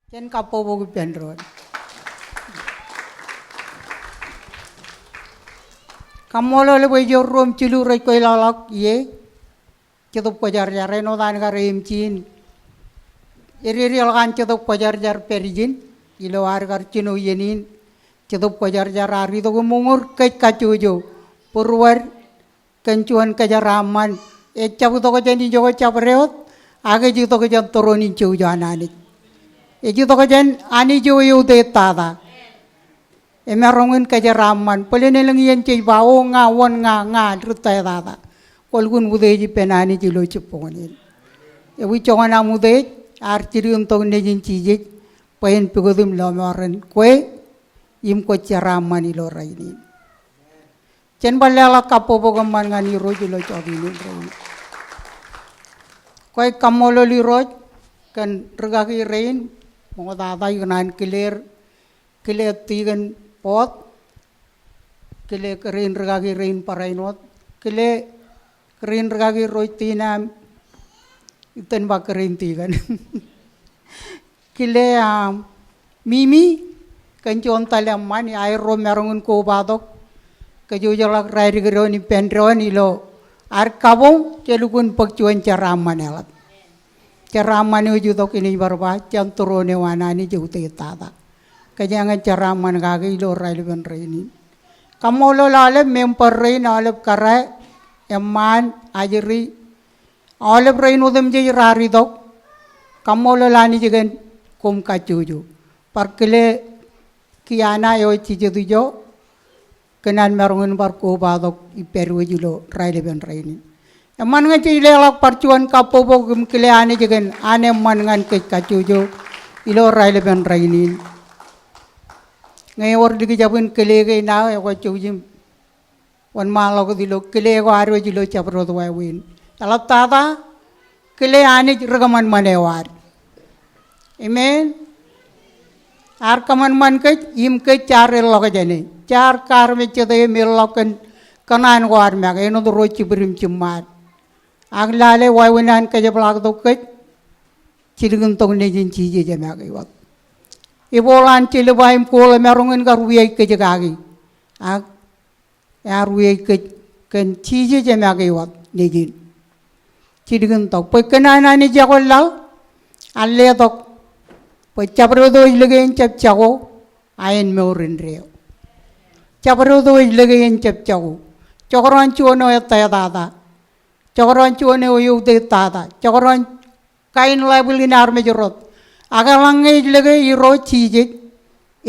Jen kapo bogu penron. Kamolo le boy jorum cilu roi koi lalak ye. Cetup kojar jar reno dan karim cin. Iri alkan cetup kojar jar perijin. Ilo argar cino yenin. Cetup kojar jar ari to gumungur kait kacujo. Purwar kencuan kejaraman. Cabu to kejani jogo capreot. Age ju to kejan toronin cujo ananit. Eju to kejan ani jo yu de tada. Emerongin kejaraman. Pelenelang yen cai bau ngawan nga rutai tada. Kolgun mudeji penani jilo ceponganin. Ewi chongana mudej arciri untuk nejin cijik. Payen pegodum lomoran kue im ko caraman ilora ini. Chen balala kapo bogaman ngani ro jilo chobini ro. Kue kamolo li ro kan regaki rein mo dada yunan kiler tigan pot kile kerin regaki rein parainot kile kerin regaki ro tina iten ba kerin tigan kile mimi kanjon talam mani air ro merongun ko badok kejujolak rai geroni pendron ilo ar kabong celukun pagcuan caraman elat caraman uju tok ini barba jam turune wanani jute tata kajangan caraman kage ilo rai ben reini kamolo lale memper rein alep kare eman ajri alep rein udem je rari dok kamolo lani jigen kum kacuju parkele kiana yo ciju tujo kenan merungun barko badok iperu julo rai ben reini eman ngaci lelak parcuan kapobo gum kile ane jigen ane man ngan ke kacuju ilo rai ben reini ngay war digi jabun kile ge na ko cujim wan malo ko dilo kile ko aro jilo chapro to win alap tata kile ane regaman manewar amen ar kaman man ke im ke char lo ke jane char kar me chede meloken kanan war me ge no ro chibrim chimmat aglale wainan ke jablak to ke chirgun tong ne jin chije jame ge wat ibolan cilebaim kola merongin karuye ke jagagi ag aruye ke ken chije jame ge wat ne jin chirgun to pe kanana ni jagolal alle to pe chabro do ilegen chap chago ayen meurin reo chabro do ilegen chap chago chokron chuno eta dada chokron chuno yude tata chokron kain labulin arme jorot agalange ilege iro chije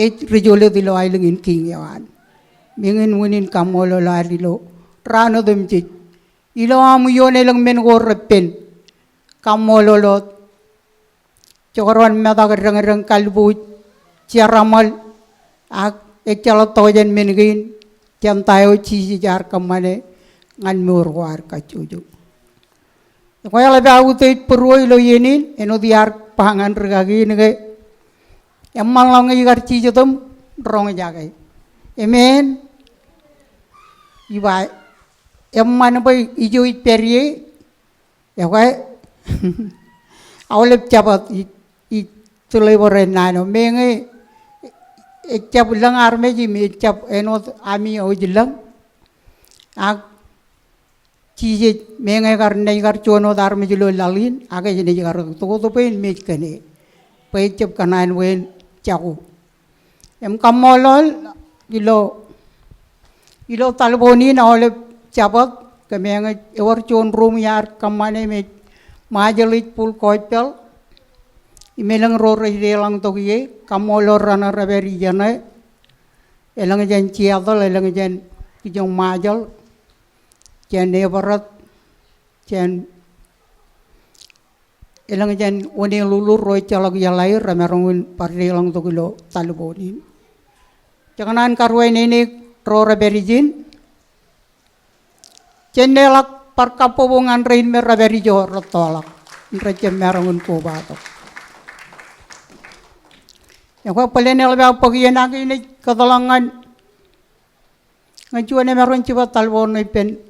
e rijole dilo ailengin kingyawan mingin munin kamolo larilo rano demji ilo amu yone lang men go repen kamolo lot chokron meda gereng kalbu ciaramal ak ekalo tojen menigin jam tayo chije jar kamane ngan mur war kacuju ko yala ba utit peroi lo yenin eno diar pangan regagi nege emang lang igar chije tum rong jagai amen iba emman boy ijo perie ya ko awlep chabat i tulay borenano menge ecap lang arme ji me ecap eno ami ojilang ak chije menge karne gar chono dar me jilo lalin age jene gar to pen me kene pe chep kanan wen chaku em kamolol ilo talboni na ole chabat ke menge ewar chon rum yar kamane me majelit pul koipel imelang ro relang to ye kamolor rana reberi jane elang jen ciadol elang jen kijong majal jen nevarat jen elang jen one lulur roi calak yalai ramerongin parrelang to kilo talboni janganan karwe nene ro reberi jin jen nelak parkapobongan rein me reberi jo rotolak nrejem merongin ko batok yang kau pelenel ba pagian lagi ni katalangan ngajuan meron coba talbon ni pen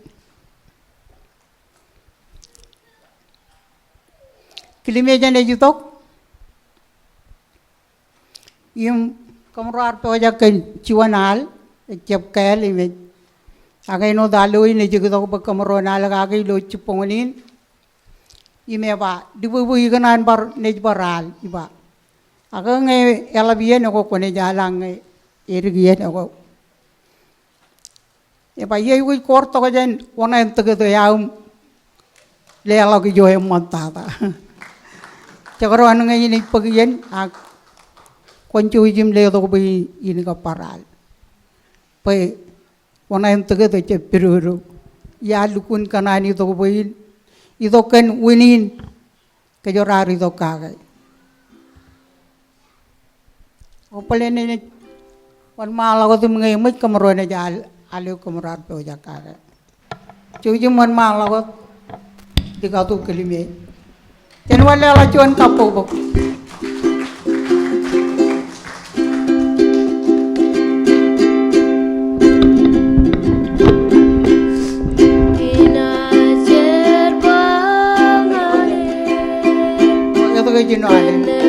kilimejan ni jutok Im kamrar pe wajah ke ciwanal cep kel ime agai no daloi ne juga to kamronal agai lo cipongonin ime ba dibu iganan bar nej baral iba agai nge elabien ko kone jalang irigien ko e ba ye wi korto ko jen wona entege to yaum le ala ki jo em mantata cakaro anu nge ni pagien koncu jim le to bi ini ka paral pe wana entege to cepiru ya lukun kanani to bi itu kan winin kejorari to kagai opalene ni wan mala ko tum ngai mit kamrone jal alu kamrar pe jakagai cujim wan mala ko dikatu kelime ten wala la cuan kapo bok Jino ale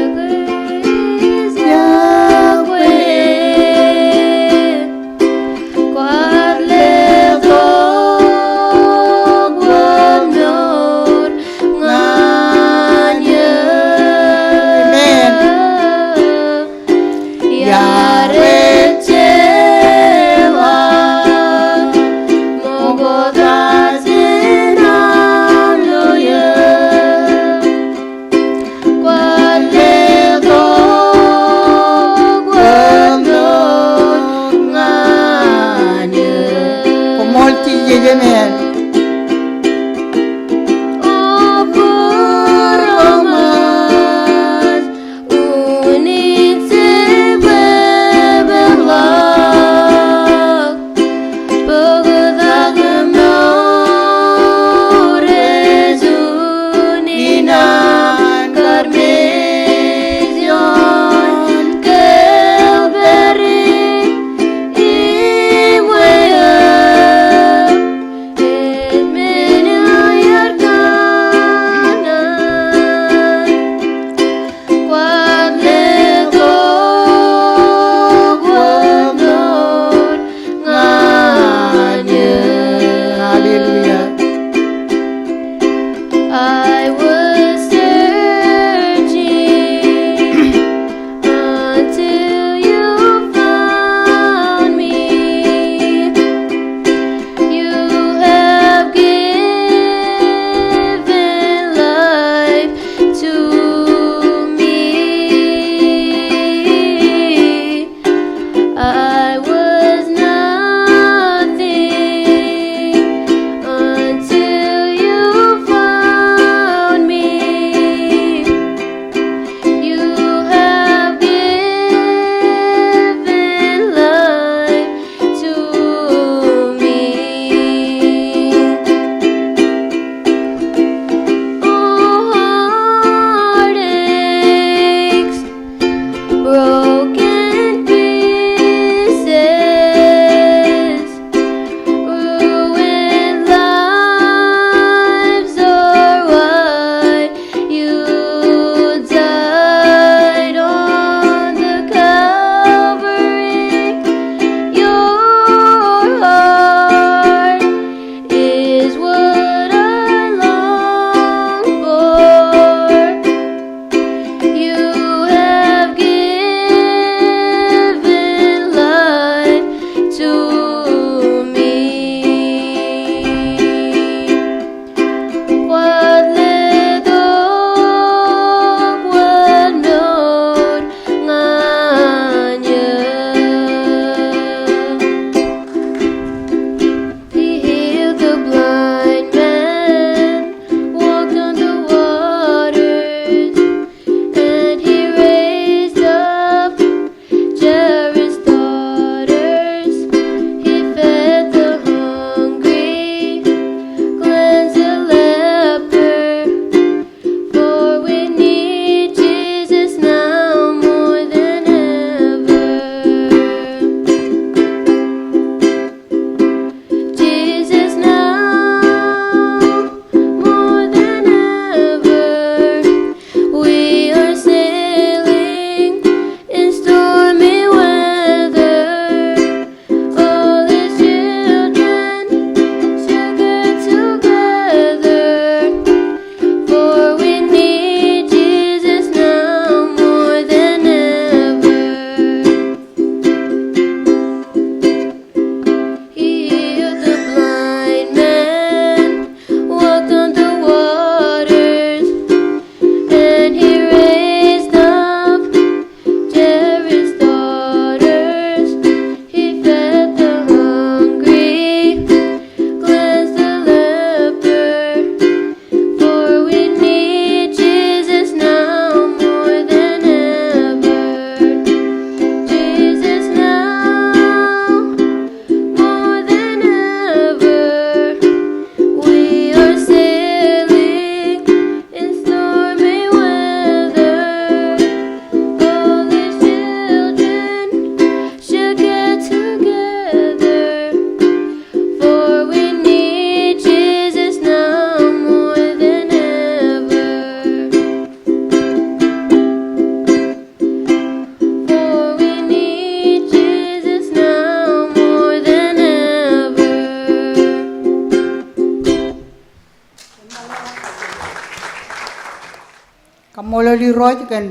roj kan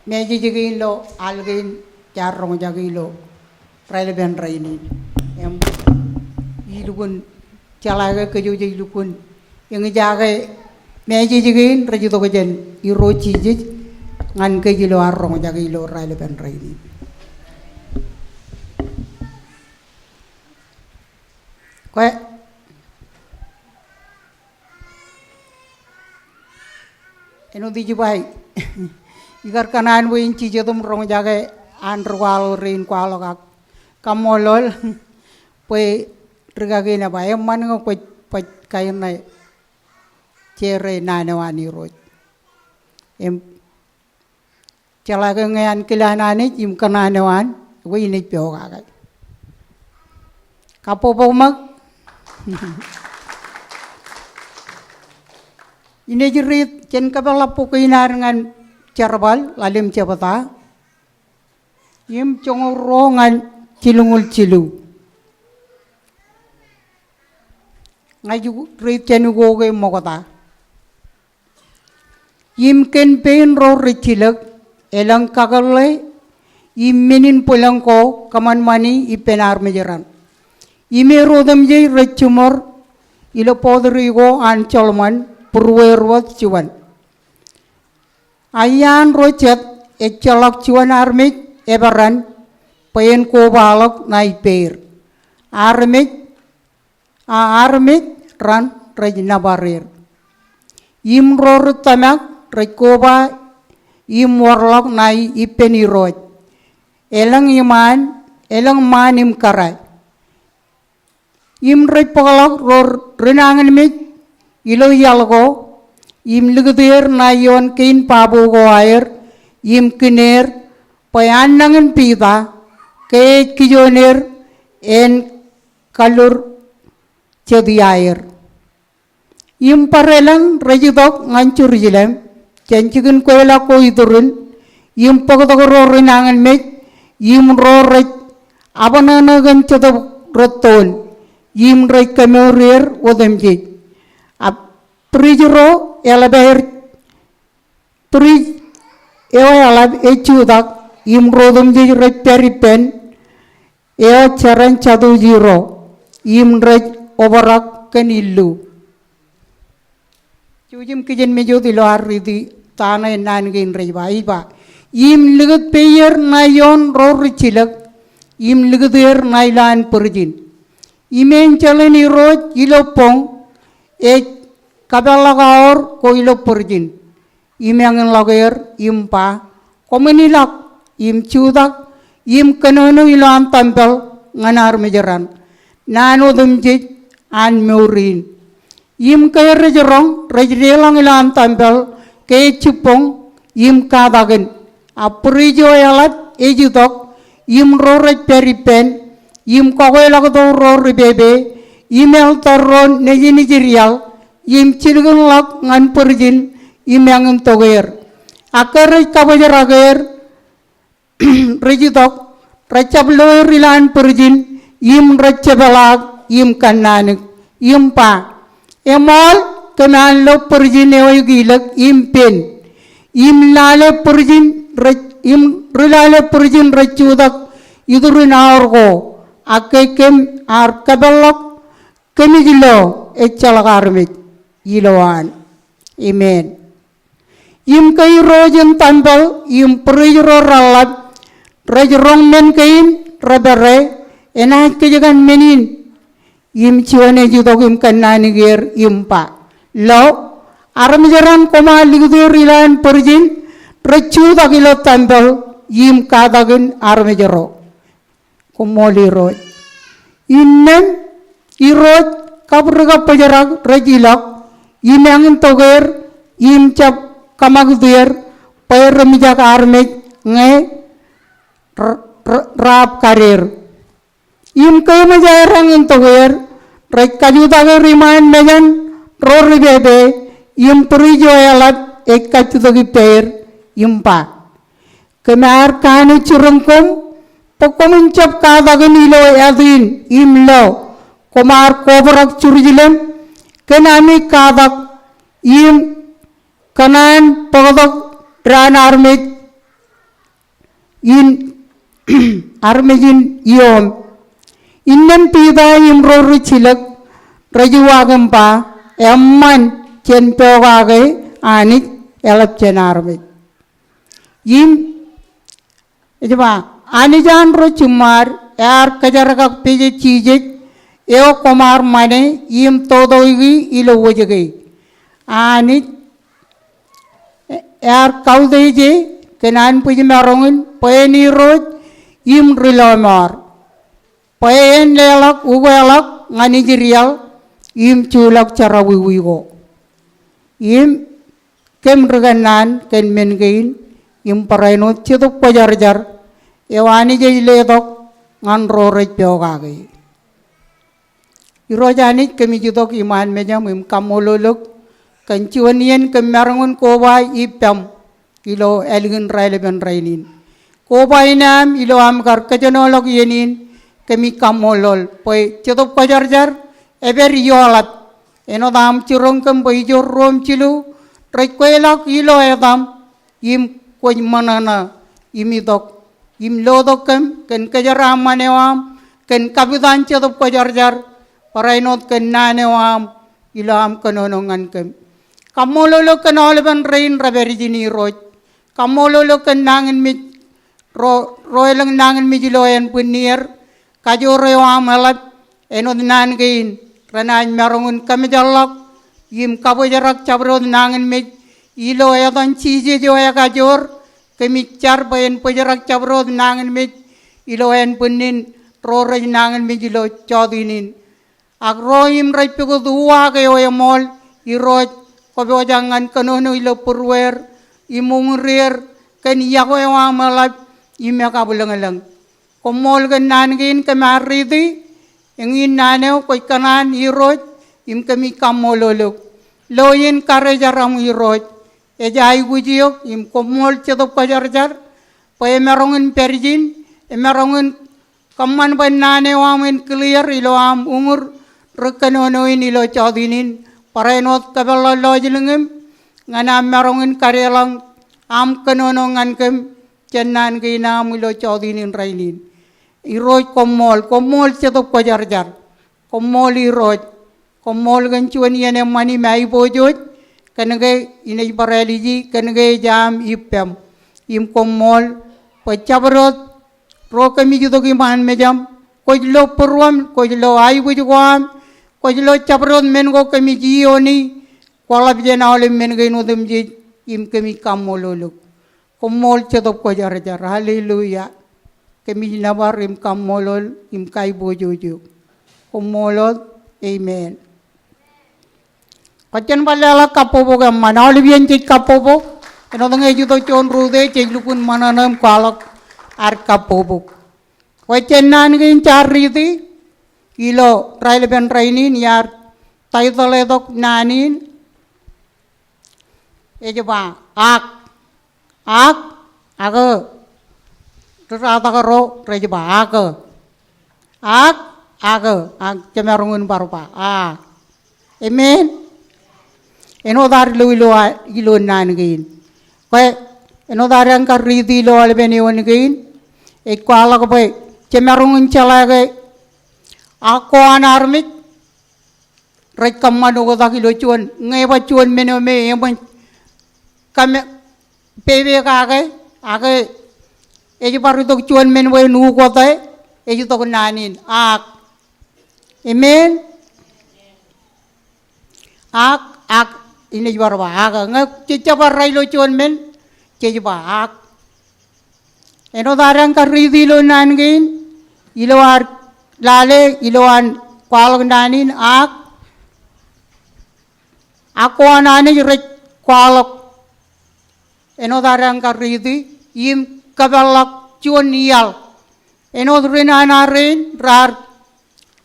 meji jagin lo algain jarong jagin lo relevan raini em ilukun calaga keju ilukun yang jaga meji jagin raju to kajen iroji jij ngan keju lo arong jagin lo relevan raini kue eno dijubai igar kanan wo inci jodum rong jaga andrwal rin kwalo kak kamolol poi regage na ba man ngo poi kayen na cere na wani roj em calaga ngayan kilanani im kanane wan wo ini pyo ga kapopo mag ini jerit jen kabala pukinar ngan cerbal lalim cepata im congorongan cilungul cilu ngaju rit jen goge mogota im ken pen ro richilek elang kagalle im menin pulangko kaman mani ipenar mejeran ime rodam je rechumor ilo podrigo an cholman purwerwat cuan ayan rocet echolak cuan armik ebaran payen ko balok naiper armik ran rejna barir im ror tamak rekoba im warlok nai ipeni roj elang iman elang manim karai im repolok ror renangan mit ilo yalgo im lugudir na yon kain pabo go air im kiner payanangan pida ke kijoner en kalur cedi air im parelang rejidok ngancur jilem cencikin koela ko idurun im pagdog ror renangan mit im ror abananagan cedok rotol im rey kemerir odemji a prijro elaber prij elab echudak im rodemji rey peripen charan chadu jiro im rey obarak kenillu chujim kijen mejo dilo aridi tana nan gen rey baiba im ligut peyer nayon rorichilak im ligudir nailan perjin imen chaleni roj ilopong kabelagaor ko ilopurjin imengen lager impa komenilak im chudak im kanono ilam tampel nganar mejeran nano dumjit an meurin im kaya rejerong rejrelang ilam tampel ke cupong im kadagen aprijo yalat ejutok im rorej peripen im kogoy lagdo ror bebe email tarron neji nijirial im chilgun lak ngan perjin im yang toger akar kabajar ager rejitok recablo rilan perjin im recabalak im kananik im pa emol kenan lo perjin neoy gilak im pen im lale perjin im rilale perjin recudak idurin aorgo akekem ar kabelok kenigilo echalagarmik iloan amen im kay rojen tambal im prijro ralat rejrong men kain rebere enat kejagan menin im ciwane judok im kananigir impa lo armijaran koma ligdur ilan perjin recu dagilo tambal im kadagin armijaro kumoli roj inen iroj kabrga pajarak rejilak imangin toger im cap kamagdir pair remijak armej nge rap karir im kay majarang toger rej kajudager riman mejan rori bebe im prijo yalat ekkajudogi pair impa kemar kanu curungkum pokkomincap kadagen ilo yadin imlo komar kobarak curjilem kenami kadak im kanan pagadok Tran armit in armijin iom innen pida imroru chilak rajuwagam pa emman chen pogage anik elap chen armit im ejba anijan ro chumar yar kajaragak pije chijik eo komar mane im todoigi ilo wojege anik yar kaudeje kenan puji marongin peni roj im rilomar pen lelak uwelak ngani jirial im chulak cara wiwigo im kem reganan ken mengein im paraino cheduk pajarjar ewani je ledok ngan rore pyogage irojani kemi jidok iman mejam im kamololok kanchuanien kemarngun kobai ipam ilo elgin raileben rainin kobai nam ilo am gar kajanolog yenin kemi kamolol poi chedok pajarjar eber yolat eno dam churong kem boijo rom chilu rekwelak ilo edam im koy manana imidok im lodok ken kajaram manewam ken kabidan chedok pajarjar parainot ken nanewam ilo am kanonongan kem kamololo ken olben rain raberijini roj kamololo ken nangin mi roelang nangin mi jiloyen punir kajoro am alat enod nangein ranan marungun kamijallak yim kabojarak chabrod nangin mi ilo edan chije joya kajor kemichar bayen pajarak chabrod nangin mi ilo en punin roraj nangin mi jilo chodinin agroim raipigo duwa kayo yamol iroj kabojangan kanono ilo purwer imungrir ken yako amalat imya kabulangalang komol ken nangin kemaridi ingin naneo koy kanan iroj im kemi kamololok loyin karejaram iroj ejai gujiyok im komol chedok pajarjar paye merongin perjin merongin kaman ban naneo amin clear ilo am umur rekanonoin ilo chodinin parainot kabelo lojilengem ngana merongin karelang am kanonongan kem cenan gina ilo chodinin rainin iroj komol chedok pajarjar komol iroj komol ganchuan yene mani mai bojoj kanage inay bareliji kanage jam ipem im komol pachabrot ro kami judok iman mejam kojlo purwam kojlo ai bujwam kojlo chabrot mengo kami jioni kwalab jena ole mengo inodem ji im kami kamololok komol chedok pajarjar haleluya kami nabar im kamolol im kai bojojo komolol amen Kacan balala kapobo ga manali bien cik kapobo eno dangai juto chon rude cik lukun mananam kalak ar kapobo kacan nan gin chariti ilo trail ben rainin yar title edok nanin ejaba ak aga rata karo rejaba ak cemerungun parupa amen eno dar ilo nan gain kay eno dar ang karidi lo albeni on gain e kwala ko bay cemerungun chalage ako anarmik rek kamano ko dakilo chuan ngeba chuan meno me yemon kame pebe kage age eji paru tok chuan men we nu ko tay eji tok nanin ak amen ak ini barba aga ngak cicabar railo chuan men cicabar ak eno darang karidi lo nangin iloar lale iloan kwalog nanin ak ako anani rek kwalog eno darang karidi im kabalak chuan iyal eno rinana rin rar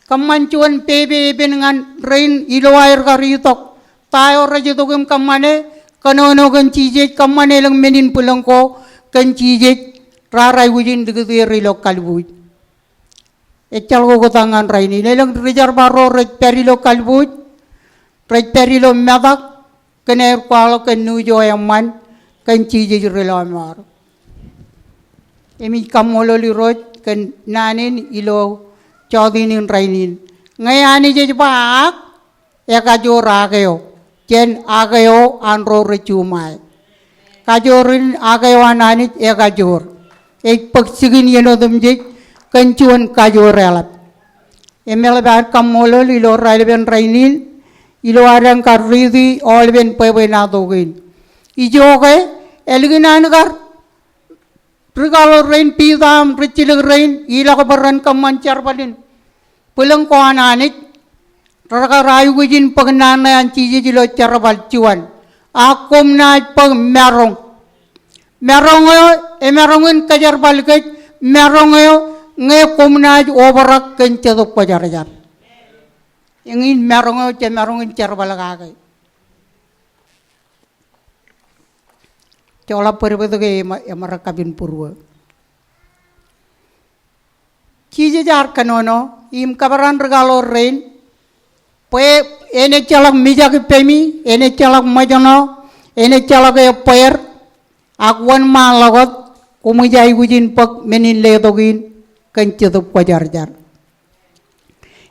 kaman chuan pebe benengan rin iloair karitok tayo rajo togem kamane kanono kan cije kamane lang menin pulang ko kan cije rarai wujin digiti rilo kalbuj echal ko tangan raini nelang rijar baro rej perilo kalbuj rej perilo medak kener kwalo ken nujo yaman kenci jirilomar. Emi kamololi roj ken nanin ilo chodinin rainin. Ngayani jejbak kajor ageo. Jen ageo anro recumai. Kajorin ageo ananit kajor. Pagsigin yenodum jej kencuan kajor elap. Emelabar kamolol ilo raiben rainin. Ilo arang karridi olben pebenadogin. Ijoge elginanagar. Regalo rain pidam ricilig rain ila kabaran kamancar balin. Pulang ko ananit. Rakarayu gujin pagnana ang chiji jilo charabal cuan. Akom na pag merong. Merong ngayon, merongin kajar balikay. Merong ngayon, ngayon kumna overak kencadok pajar-jar. Ingin merong ngayon, merongin charbalagagay. Cola peribadagay marakabin purwa. Chiji jar kanono, im kabaran regalo rain. Pue ene calak mijak pemi, ene calak majano, ene calak per, akwan malagot, kumujai gujin pak menin ledogin, kenceduk pajar-jar.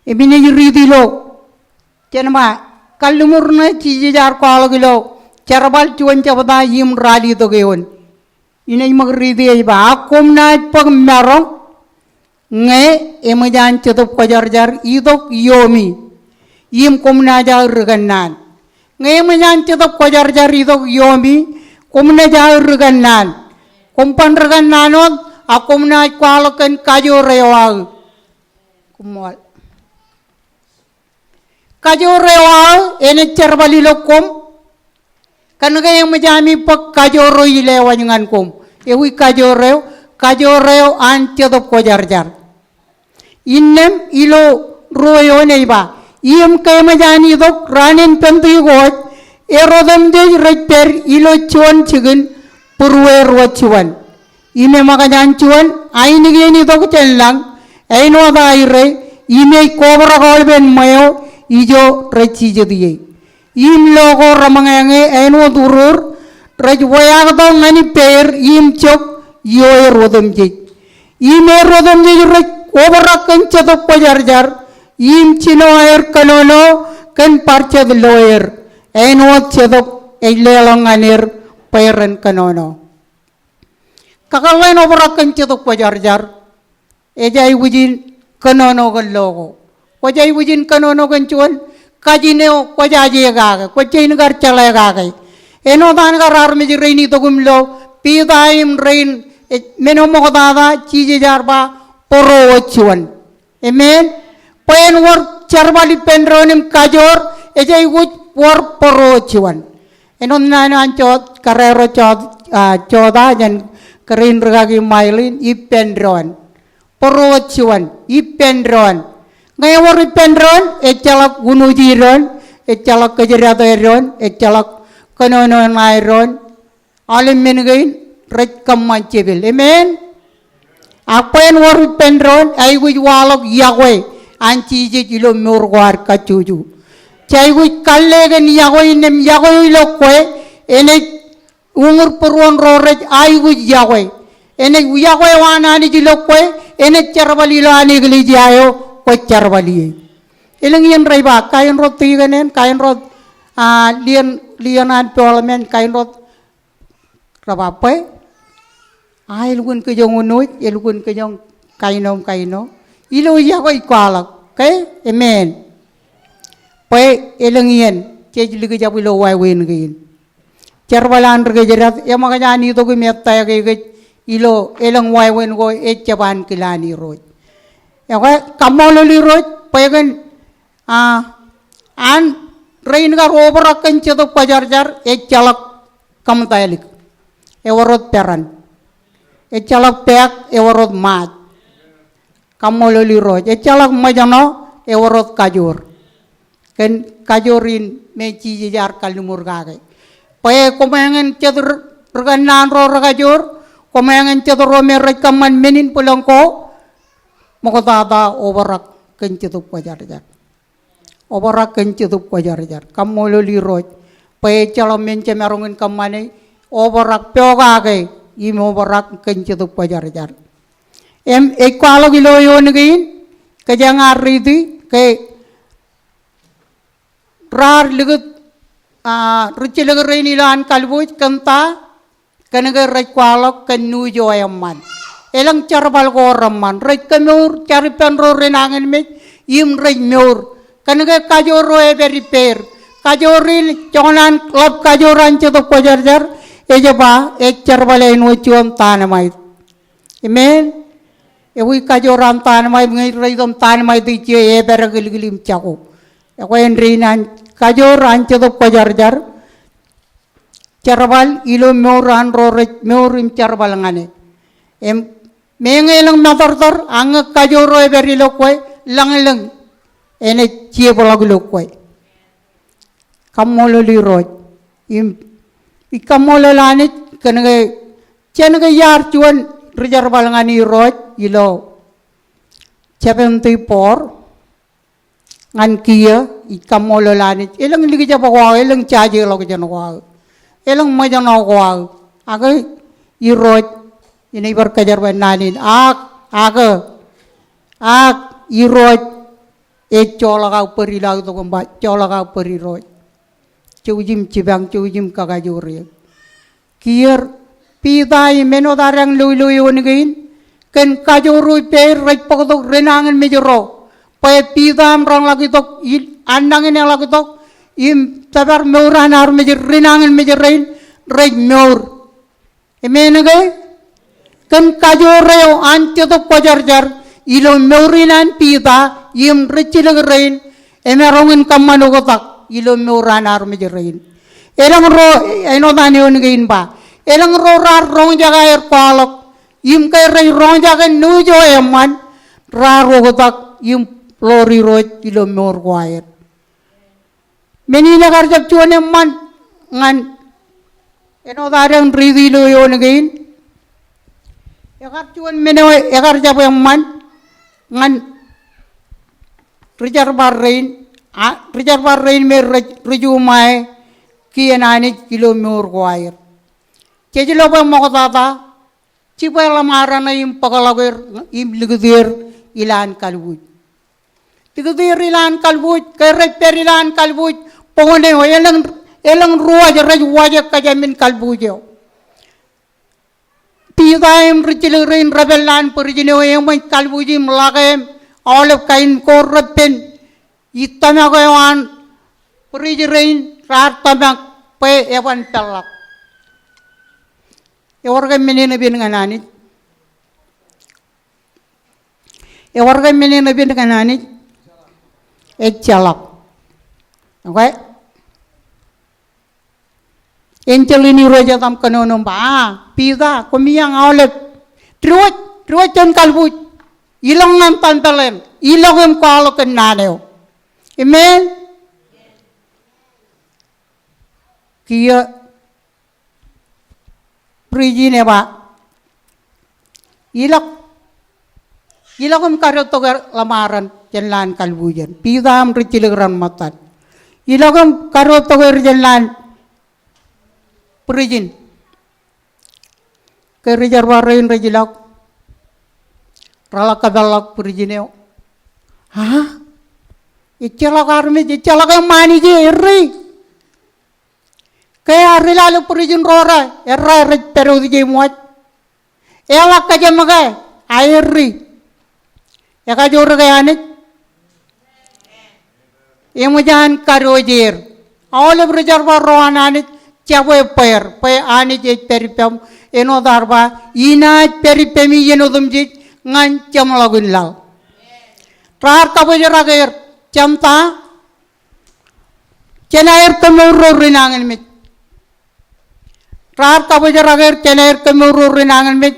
Ibini yuridilo, cenama kalumurna cijijar kalogilo, carabal cuan cabada yim rali dogeon. Ine magridi ba akum na pak merong, nge emajan ceduk pajar-jar idok yomi. Yim kumna jauh reganan. Ngayon manyan cetok kojar jari itu yomi kumna jauh reganan. Kumpan reganan aku mna kualakan kajo rewal. Kumwal. Kajo rewal ene cerbali lokum. Karena yang menjami pak kajo roi lewan dengan kum. Ewi kajo rew an cetok kojar jar. Innem ilo royo neiba. Iem kemajani dok ranin pentu yugot erodam jej reper ilo cuan cigen purwe ruat cuan ime makajan cuan aini geni dok celang aino ada aire ime kobra kolben mayo ijo reci jadiye im logo ramangange aino durur rej wayag dong ngani per im cok yo erodam jej ime erodam jej rej kobra kencadok pajar-jar Im chino air kanono kan parcha the lawyer enot chedok eilelong anir pairen kanono kakalain obarakan chedok pajar-jar ejai wujin kanono gallogo wajai wujin kanono ganchuan kajineo wajaji gaga kwachain gar chala gaga enodan gar armeji reini togumlo pidaim rein menomogodada chiji jarba poro wachuan amen Pen war charbali penronim kajor ejai wut war poro chuan enon nana anchot karero chot choda jan kerin regagi mailin ipendron poro chuan ipendron ngaya war ipendron echalak gunujiron echalak kejerateron echalak kanono nairon alim mengain rek kamancebil amen apen war ipendron ai wit walok yahweh anci je kilo murwar kacuju cai wi kallegan yagoy nem yagoy lo kwe ene umur perwan rorej ay wi yagoy ene yagoy wana ni jilo kwe ene charbali lo ani gili jayo ko charbali ilang yen raiba kain rot tiganen kain rot lianan parliament kain rot rabape ay lugun ke jong unoy lugun ke jong kaino ilo yagoy kwalak okay amen pai elangien cejli ke japilo wai wen gain charbalan rege jerat ya makanya to gumetta ya ge ilo elang wai wen go echaban kilani roj ya kamololi roj pagan an rain gar obarakan cedo pajar-jar echalak kamtailik ewarot peran echalak peak ewarot mat kamololi roj echalak majano ewarot kajur ken kajurin meci jar kalumur gage pae komengen cedur reganan ro kajur komengen cedur romer rekaman menin pulangko mokotata obarak kencetuk pajar-jar obarak kencetuk pajar-jar kamololi roj pae chalom men cemerongin kamane overak pyogage im overak kencetuk pajar-jar ekwalo gilo yonigin kejangar ridi ke rar ligut rucilegerin ilan kalbuj kenta kenege rekwalo kenu joyamman elang carbal goramman rek kemur cari penro renangan me im rek mur kenege kajoro e repair kajoril jonan klub kajoran cetuk pajar-jar ejaba carbale no chuam tanamai amen ewi kajoran tanamai ngai reidom tanamai di cie e beragil-gilim cako ako enrinan kajoran cetuk pajar-jar carbal ilo meuran rorek meurim carbal ngane mengelang matortor ang kajoro e berilo koy lang ene cie bolagilo koy kamolo liroj ikamolo lanit kenege yar cuan rijar balangani roj ilo 74 ngan kia ikamolo lanit elang ligi jaba kwa elang caje lo kejan kwa elang majano kwa aga iroj ini berkajar benanin iroj colaka perilau to kemba colaka periroj cujim cibang cujim kakajuri kier pitai menodarang lui onigin ken kajuru pe rek pokok renangan mejoro pe pitam rang lagi tok andangin yang lagi tok im tabar meuran ar mejer renangan mejerein rek meur emenege ken kajoro ante tok pajar-jar ilo meurinan pita im recilegerein emerongin kamano kotak ilo meuran ar mejerein elang ro eno tani onigin ba elang ro rar rong jaga palok im kay rey rong jaga nujo eman raro kotak im lori roj ilo meur kwaet menina karjap cuan eman ngan eno tarang ridi lo onigin ekar cuan meno ekar jap eman ngan rijar barrain me rejumai kienani kilo meur kwaer cejilo pa mokotata cipa lamarana im pakalager im ligdir ilan kalbuj ligdir ilan kalbuj kerek per ilan kalbuj pongone elang ruaj rej wajak kajamin kalbujo pidaim richilerin rabelan perjino yang kalbujim lagem oleh kain korrepen itama kawan perijirein ratamak pe ewan pelak ewarga menena bin nganani ewarga menena bin nganani ecalak okay encelini roja tam kanonom ba pida komiyang oleh truat jon kalbuj ilang nan tantalem ilagem kalo kenaneo amen kia prijine ba ilagem karoto lamaran jenlan kalbujan pidam ricilegram matan ilagem karoto jenlan prijin kerijar warain rejilak ralak kadalak prijineo icalak arme icalak mani je erri kaya rilalu perijin rora erra rej peru je muat elak kaja magai airri ya kajur kaya anik emujan karojer awale berijar warroan anik cawe pe anik je peripem eno darba ina peripemi eno dumjit ngan cam lagun lal rar kabojer ager camta cenair kemuru rinangan mit rar kabojer ager cenair kemuru rinangan mit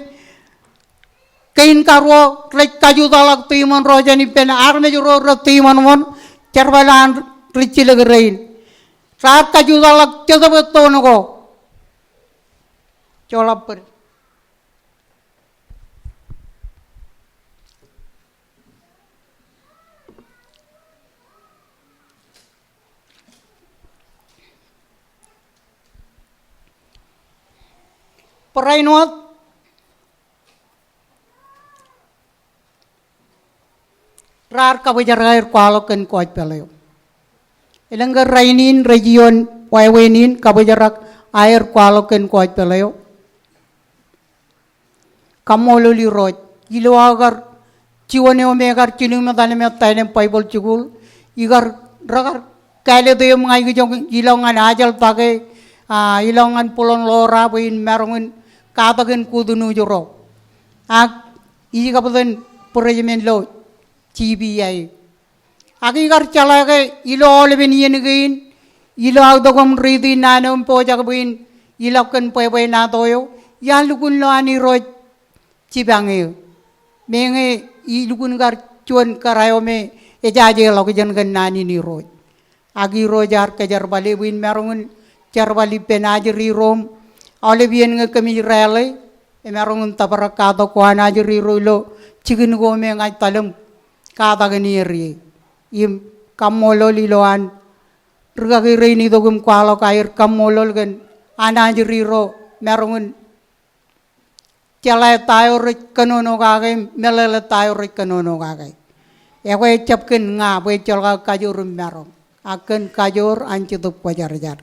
kain karwo rek kaju dalak timan rojani pena arme juro timan mon cerbalan ricil gerein rar kaju dalak cedabeton ko colapper Perainot rar kabajar kualokan kuat peleo. Elanggar rainin region waiwenin kabajarak air kualokan kuat peleo. Kamololi roj iluagar ciwane omegar cining matane metainem paibol cugul igar ragar kale doyo ngai gijong ilongan ajal tage ilongan pulon lora buin merongin katagen kudunu joro ak ii kapaden perejemen lo CBI agi gar calage ilo oleben yengein ilo agdogom ridi nanom pojak buin ilokan poe na toyo yalukun lo ani roj cibange menge ilukun gar cuan karayome ejaje lo kejan kan nani ni roj agi rojar kejar bali buin merongin jar bali penajeri rom olebien nge kemi rale merongin tabarakado kuana jeri rolo cigin gome ngai talem kata geniri im kamolol iloan rugagi ni dogum kualo kair kamolol gen anajeri ro merongin Calai tayo rik kanono kagay, melele tayo rik kanono kagay. Ewe capken nga, we calga kajur merong. Akan kajur ancituk pajar-jar.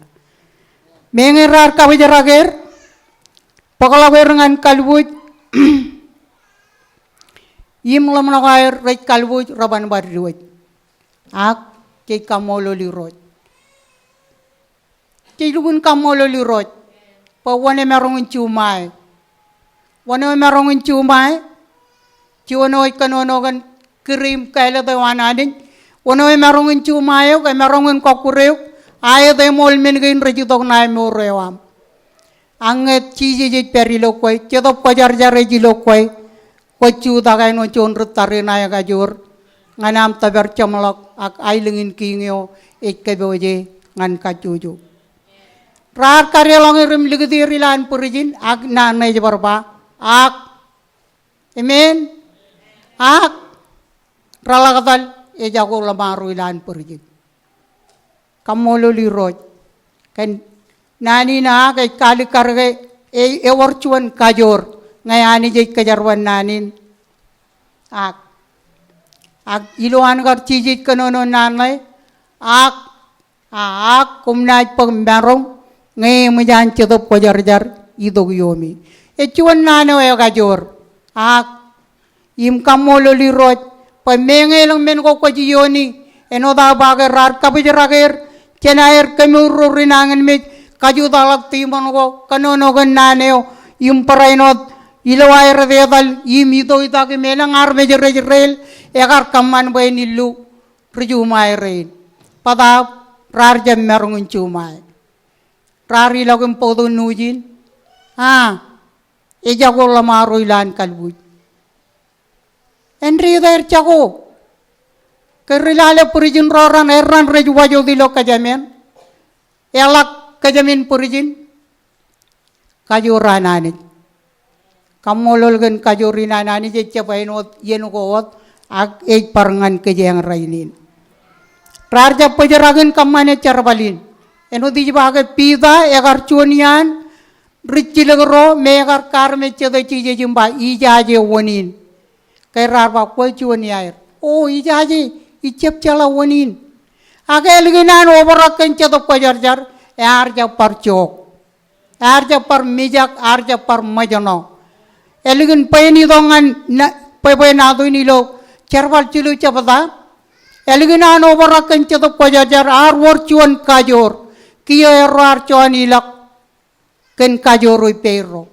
Mengerar kabajar-ager, pakalawer ngan kalbuj, im lam nakair rik kalbuj, raban bariwaj. Ak, kay kamolo liroj. Kay lugun kamolo liroj, pawane merong cumay. Wano merongin cumay, ciwano ikanonogan kirim kaila tayo anadin, wano merongin cumayo, kay merongin kokureo, ayo tayo molmin kain rejitok na mo rewam. Anget ciji perilo koy, cetop pajar-jar rejilo koy, kocu tagay no chonrut tarinaya kajur, nganam taber camlok, ak ailingin kingyo, ikkaboje, ngan kacuju. Rar karyalong irim ligiti rilan purijin, ak nanay jabarba, ak, amen, ak, ralakatal, ejago lamaru ilan pergi. Kamolo liroj, kan nani na kay kali karge, ewarcuan kajor, ngayani jay kajarwan nanin, ak, iluan kar cijit kanono nanay, ak, kumnaj pag merong, ngay majan cetop kajar-jar, idog yomi. Ecuan nano ya kajor, ak, im kamolo liroj, pamengelang men ko kajiyoni, eno da bager rar kabijarager, cenair kemuru rinangan me, kaju dalak timon ko, kanonogan naneo, im parainot, ilawair redal, im ito itake melang arme jerel, ekar kaman bay nilu, rejumay rein, pada rar jam merungun cumay, rar ilagum podo nujin, ejago lamaru ilan kalbuj. Enri der jago. Kerilale purijin roran erran reju wajo dilo kajamen. Elak kajamin purijin. Kajuranani. Kamolol gen kajurinanani je capainot yenukot ak parangan kejang rainin. Rarja pajaragen kamane carbalin. Eno dijibage pida egar cuanian Richilagro megar karme cede cije jumba ijaje wonin. Kay rarba ko cuani air. Oh ijaje icep cala wonin. Agel ginan obarakan cede pajar-jar arja parcok. Arja par mijak arja par majano. Eligin payni dongan pay na do nilo charbal cilu capata. Eligin obarakan cede pajar-jar ar wor cuan kajor. Kiyo errar cuan ilak ken kajoroi pero.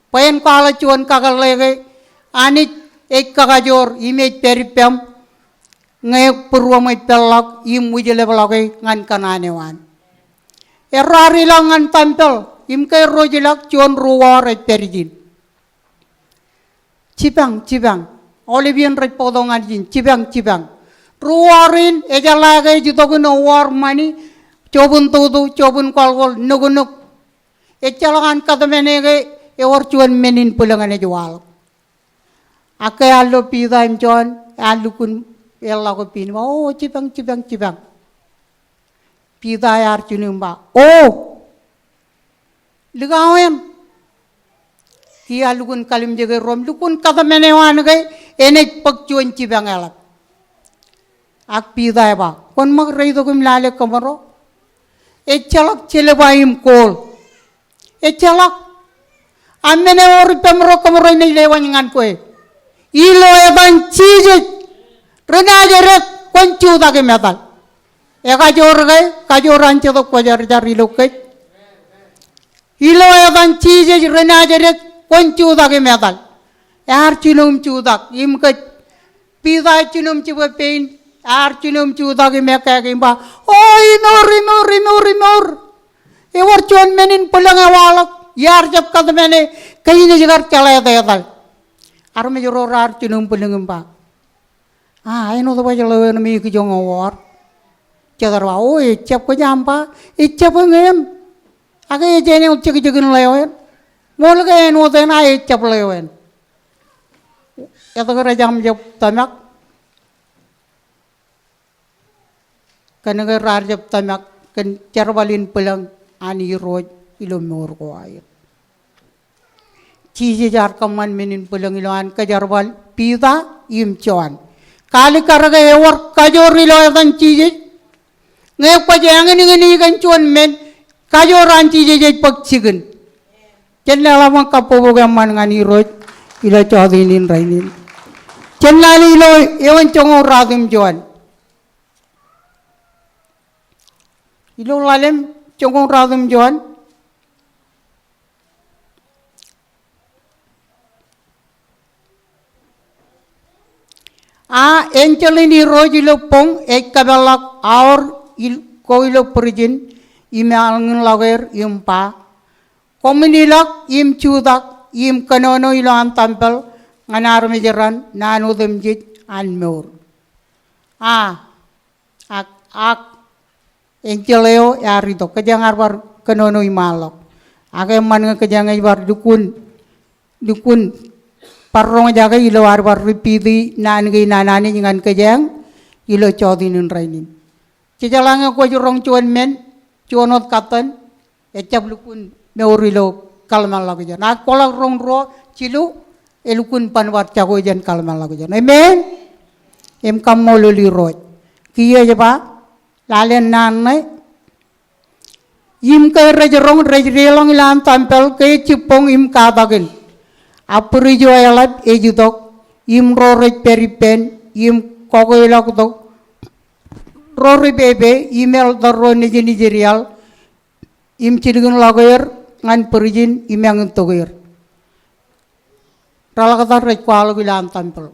Payen kala cuan kagalege anit ek kagajor imej peripem ngayok purwamay pelak im wujele balake ngan kananewan. Errari lang ngan tampel im kay rojilak cuan ruwar et perijin. Cibang, olivien rek podongan jin, cibang. Ruwarin ejalage jutogun war mani, cobun tudu, cobun kolgol, nugunuk. Ecalangan kata menege ewar cuan menin pulangan jual. Akai allo pida imjon allo kun ella ko pin. Oh cibang. Pida yar cunimba. Oh ligawen Kia lukun kalim jaga rom lukun kata menewan gay enek pagcuan cibangalap. Ak pidai ba kon mag reido kum lale kamaro. Echalak celebaim kol. Echalak amene ori pemro kamaro ini lewan ngan koe. Ilo eban cijit rena jeret koncu dake metal. Eka jor gay kajoran cetok pajar jari lokai. Ilo eban cijit rena jeret koncu dake metal. Cunum cudak imket pidai cunum coba pain. Cunum cudak imeka imba. Oh inor. Ewar cuan menin pulang awalak. Yar jab kata mene kayaknya jagar calaya dayal. Arme joro cunum pulang imba. Ino tu baca lawan mi kijong awar. Cadar wa oh icap ko jampa icap ngem. Agak jene ucap kijagun lawan. Mula kaya ino tu na icap lawan. Ito kaya jam jab tamak. Kanaga rarjab tamak kan carbalin pulang ani roj ilom mor ko ayat. Cici jar kaman menin pulang iloan kajarbal pida im cuan. Kali karaga ewar kajor iloan cici. Ngek pajang ini kan cuan men kajoran cici jaj pagcigen. Jangan lama kapobo gaman ngani roj ilo chodinin rainin. Jangan ilo ewan congor radim cuan. Ilo lalem congong radum juan. Encelini rojilo pong kabalak aur koilo perjin imalngin lager impa. Komunilak im cudak im kanono ilo antampel nganar mejeran nanu demjit anmur. Enceleo yarito kejang arbar kenono imalok. Ake man kejang ibar dukun parrong jaga ilo arbar ripidi nangi nanani dengan kejang ilo chodinin rainin. Cijalanga ko jurong cuan men cuanot katan ecap lukun meurilo kalmal lagu jan. Nak kolak rong ro cilu elukun panwat cago jan kalmal lagu jan. Amen. Em kamoluli roj. Kia jeba lalen nanai im ke rejerong rejelong ilan tampel ke cipong im kadagin apuri jo alat ejudok im rorej peripen im kogoilak dok rori bebe email darro nigerial im cidigun lagoyer ngan perijin im yang togoyer ralakata rejkwalo ilan tampel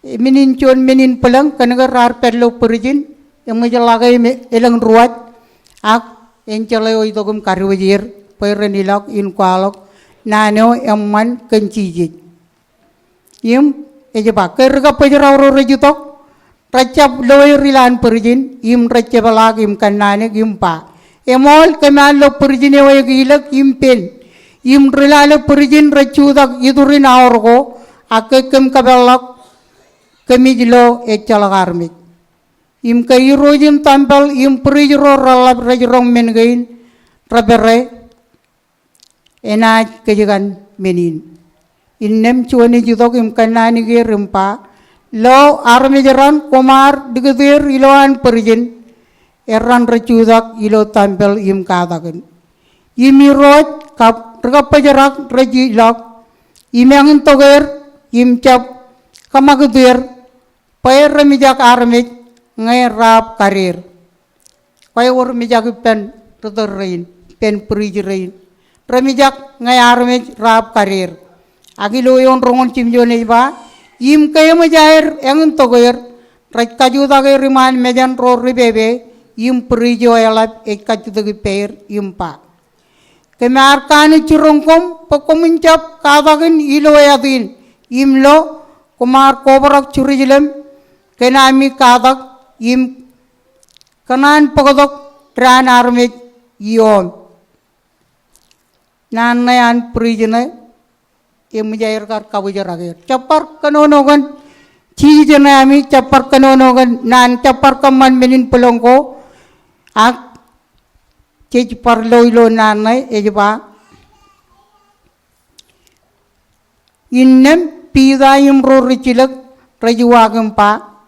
menin cuan menin pelang kanaga rar perlo perijin yang menjelagai elang ruat ak enceleo itu kum karwajir perenilak inkualok nano emman kencijit im ejeba kerga pejarauro rejutok racap loy rilan perijin im racabalag im kanane impa emol kemalo perijin ewa gilak impen im rilale perijin racudak idurin aorgo akekem kabelak kemijlo ecalagarmik im kairojin tampal im prijro ralab rajrong mengain rabere enaj kejagan menin innem cuani judok im kanani ge rempa lo armejaran komar digedir iloan perjin eran racudak ilo tampal im kadagan imiroj kap ragapajarak rajilak imangin toger im cap kamagedir Pair remijak armik ngai rap karir. Pair or mijak pen rein pen perijirein. Remijak ngai armik rap karir. Agilo yon rongon cimjone ba im kaya majair yang togoyer raj kajuda ke riman mejan ro ribebe im perijo elap kajuda ke pair impa. Kemar kani curongkom pekomuncap kadagen ilo yadin imlo kumar kobarak curijilem kenami kadak im kanan pagodok tran armit iom nanayan prijene im jair kar kabujaragir capar kanonogan cijene ami capar kanonogan nan capar kaman menin pelongko ak cej parloilo nanai ejba innem pidayim roricilak rajuwagam pa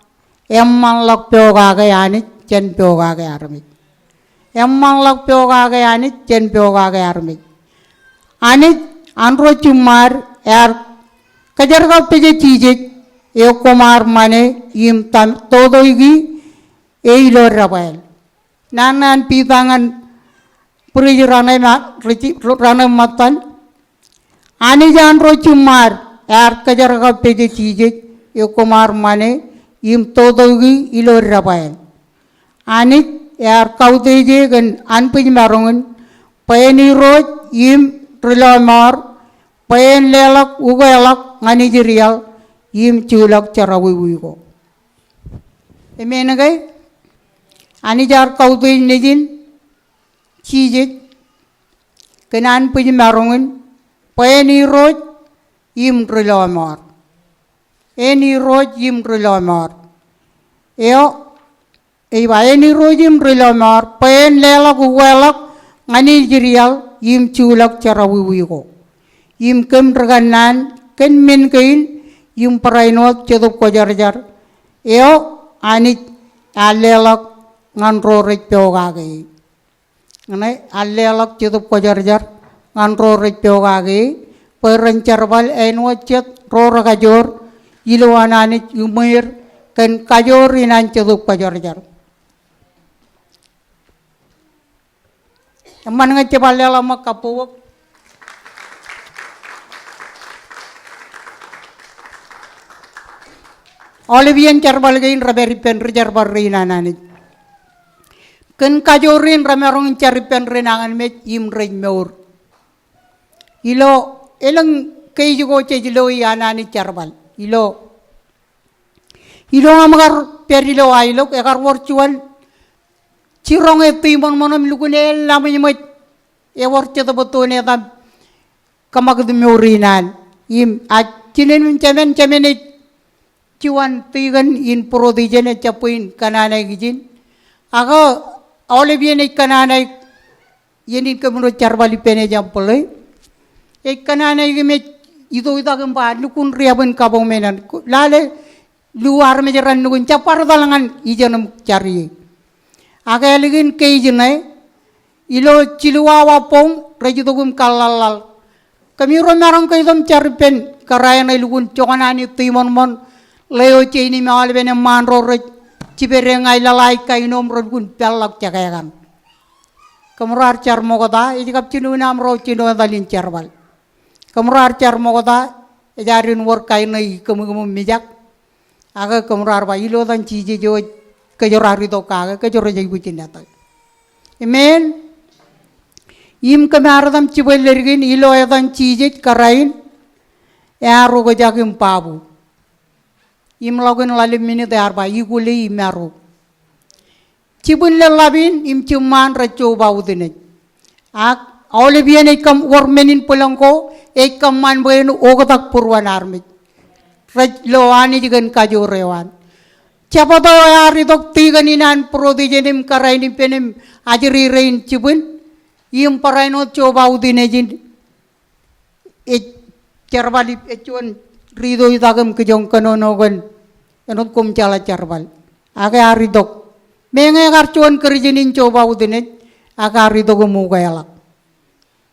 emman lak pyogaga yani chen pyogaga armik emman lak pyogaga yani chen pyogaga armik anit anro chumar yar kajarga peje chije e kumar mane im tam todoigi e ilo rabael nanan pitangan puri ranai matan ani janro chumar yar kajarga peje chije e kumar mane im todoigi ilo rabael anit yar kauteje gan anpij marongan payani roj im trilomar payen lelak ugalak ngani jirial im culak cara wiwigo emenagay ani jar kautej nejin chije kenan pij marongan payani roj im trilomar eni roj im trilomar eo bayani roj im trilomar payen lelak ugalak ngani jirial im culak cara wiwigo im kem reganan ken min kain im parainot cedup ko jar eo anit alelak ngan rorek pyogage ngane alelak cedup ko jar ngan rorek pyogage perencar bal enot cet rora kajor iluananit umir ken kajor inan cedup ko jar Aman nga cebal lama kapuwak. Olivian carbal gain raberi pen rejarbar rina nanit. Ken kajorin ramerong cari pen renangan met im rein meur. Ilo elang kay jugo cejilo yanani carbal. Ilo ngamagar perilo ailok ekar worchuan cirong itu iman manam lukune lamanya mat ewar ceta betone tam kamak demurinan im acinen cemen cuan tigan in prodijene capuin kanana gijin aga olivian kanana yenin kemuno carbali pene jampole kanana gime itu gempa lukun riaben kabong menan lale luar mejeran nukun capar dalangan ijanam cari aga eligin kejene ilo ciluwa pong rajutugum kalalal kami romarang kaidam charpen karayana ilugun chokanani timon mon leo chini mal bene manro raj ciberengai lalai kainom rodgun pelak cakayakan kamrar char mogoda ijikap cinu namro cinu dalin charbal kamrar char mogoda ejarin wor kainai kemugum mijak aga kamrar ba ilo dan ciji jo kejorari to kaga kejor jai bucin data amen im kemaradam cibelergin ilo edan cije karain ya rogo jagim pabu im logun lalim minute arba iguli imaru cibun labin im cuman raco bau dine ak olivian ikam wormenin pulangko ikam man boyen ogotak purwan armit raj loani jigan kajorewan Siapa tahu hari tok tiga ninan prodijenim karaini penim ajri rein cibun im paraino coba udinejin carbali cuan rido itagam kejong kanonogan enot kum cala carbal aga hari tok menge karcuan kerjinin coba udinej aga hari tok mugayalak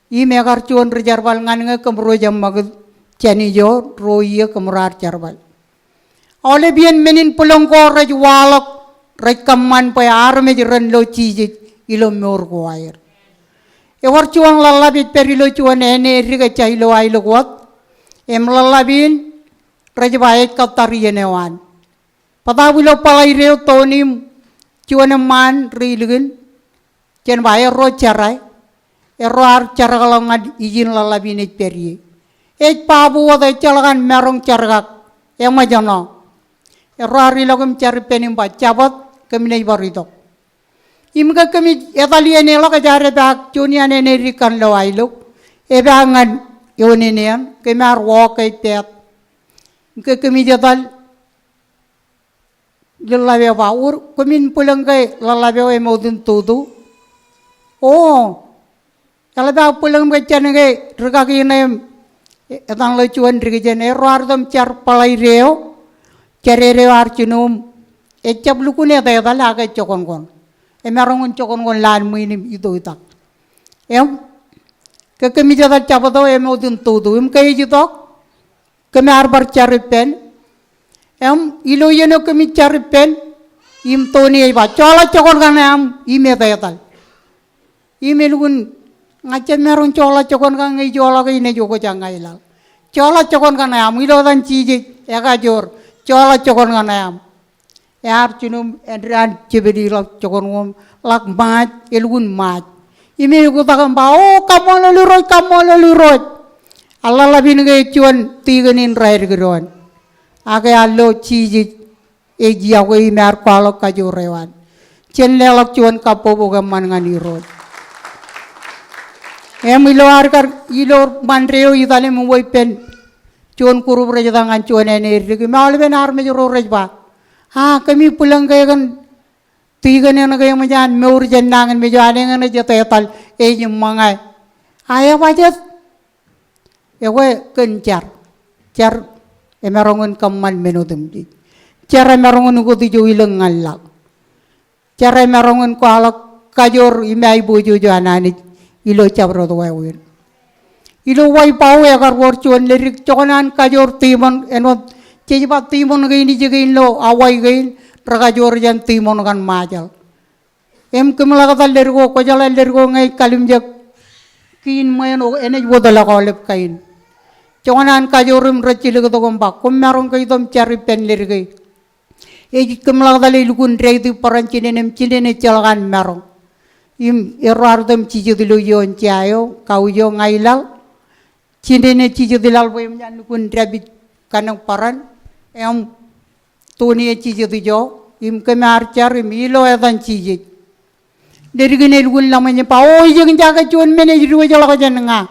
ime karcuan rejarbal ngan kemro jam magad cani jo roiya kemrar carbal Olivian menin pulangko raj walak raj kaman pa arme jiran lo cije ilo mor ko air ewar cuang lalabit perilo cuan ene riga chaylo ailo kwat em lalabin raj baik katari yenewan patabulo palai reo tonim cuan man rilgin ken bayar ro carai erroar cara kalau ngad izin lalabin et peri et pabu wada calagan merong cargak yang majano Errari lagam cari penim cabat kami nei barito. Imga kami etalian elo kajare bak junian ene rikan lo ailuk. Ebangan yonenian kami arwa kay pet. Imga kami jatal lalabe baur kami pulang kay lalabe e modun tudu. Oh, lalabe pulang kay chane kay rikaki nem etang lo cuan rigen erwar dom car palai reo carere war cunum ecap lukune ta laga cokon kon emerongun cokon kon lan muinim itu itak em ke kemi jada capato em odun tudu em kay jitok kemi arbar caripen em ilo yeno kemi caripen im toni ba chola cokon kan am ime ta yatal ime lugun ngachen merong chola cokon kan ngai chola ke ine joko jangai lal chola cokon kan am ilo dan ciji ega jor chola cokon kan am yar cunum edran cebedi lak cokon ngom lak mat elugun mat ime ko takam ba o kamol luroi Allah labin ngai cuan tiganin rair geron age allo ciji eji ako imar kwalok kajorewan cellelak cuan kapobo gaman ngani roi em ilo arkar ilo mandreo itale muwoi pen cuan kuru berjadangan cuan energi mal ben arme joro rejba ha kami pulang kaya kan tiga ne kaya majan meur jendangan mejo ane ngane jata etal eji mangai aya wajat ewe kencar car emerongun kaman menodem di cara emerongun ko tijo ileng ngalak cara emerongun ko alak kajor imai bojo jo anani ilo cabro to wawin ilo wai pau ya kar wor cuan lirik cokonan kajor timon enot cejibat timon gaini jegain lo awai gain rakajor jan timon kan majal em kemlakatal lergo ko jala lergo ngai kalim jak kin moyano enej bodala ko lep kain cokonan kajorum recilig to gomba kummarong kay dom cari pen lergai e kemlakatal ilukun reiti paran cinenem cinene calakan merong im erardem cijo dilo yon ciayo kau yo ngailal cinene cijo dilal boy nyan kun rabit kanang paran em tuni cijo dijo im kemar cari milo edan cijo dari gene gun lamanya pa o jeng jaga cuan mene jiru jala jenenga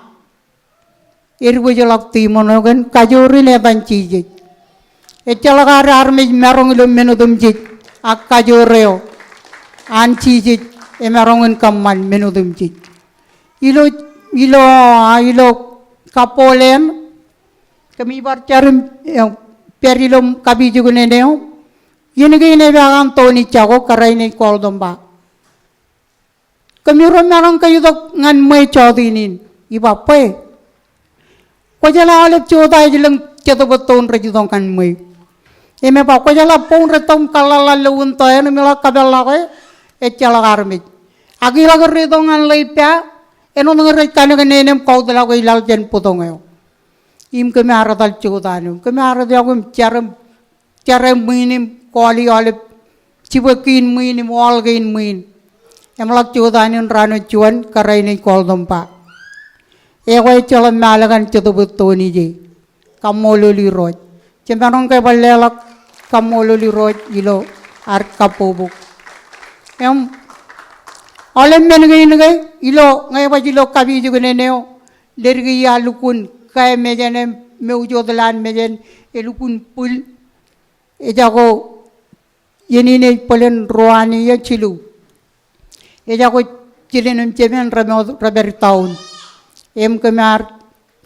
irgo jala timon gan kajori edan cijo e cala arme merong lo menodum cijo ak kajoreo an cijo emerongun kaman menudum cik ilo kapolen kami barcarum perilom kabi jugune neo yene gine bagan toni chago karaine kol domba kami romerong kayu dok ngan mai chodinin iba pe ko jala alep choda jileng ceto beton rejidong kan mai eme pa ko jala pon retom kalala lewun toyen mila kabella ko echala garmit agila gere dongan leipya eno ngere kane nenem kaudala ko ilal jen putongayo im keme aradal chodanu keme arad yagum charam minim koli ale cibekin minim walgain min emlak chodanun rano cuan karaine kol dompa ego echala malagan ceto betoni je kamololi roj cembanong ke balelak kamololi roj ilo ar kapobuk em olem men gay ilo ngay ba ilo kabi jugune neo dergi ya lukun kay mejene meujo dalan mejen elukun pul ejago yenine polen roani ya cilu ejago cilenum cemen raber taun em kemar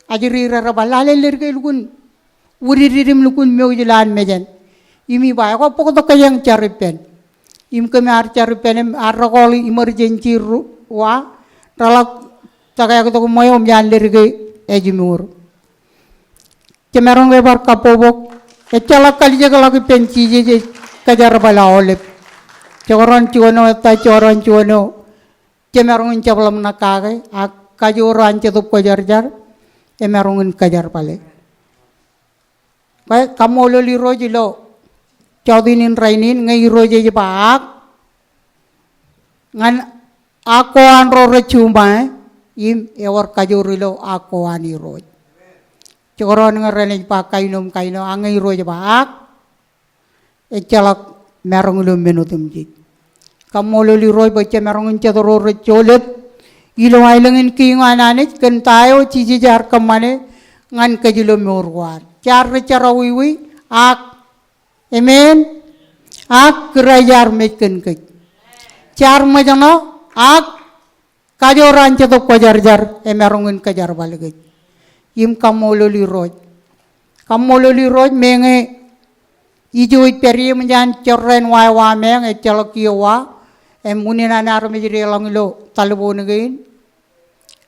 ajiri rabalale lerge lukun uririm lukun meujo dalan mejen imi ba ko pokok kayang caripen im kemar cari penem arrokoli emergency wa ralak takaya ko moyom jan lerge ejimur cemerong lebar kapobok ecala kali jaga lagi penci je kajar bala olep coron cuono ta coron cuono cemerong cablam nakage ak kajoran cetup kajar emerong kajar pale baik kamu loli rojilo Chodinin rainin ngai roje jebak ngan ako an ro recuma im ewar kajurilo ako an iroj coron ngarene pakai nom kaino angai roje bak ecalak merong lo menutum jik kamolo li roj baca merong cedoro recolet ilo ailengin kinganane kentayo cici jar kamane ngan kajilo murwan car cara wiwi ak Amen. Ak kerayar meken ke. Car majano ak kajoran cetok kajar jar emerongin kajar balage. im kamololi roj menge ijui peri menjan cerren wa meng calokiwa munina nar mejire langilo talbo negain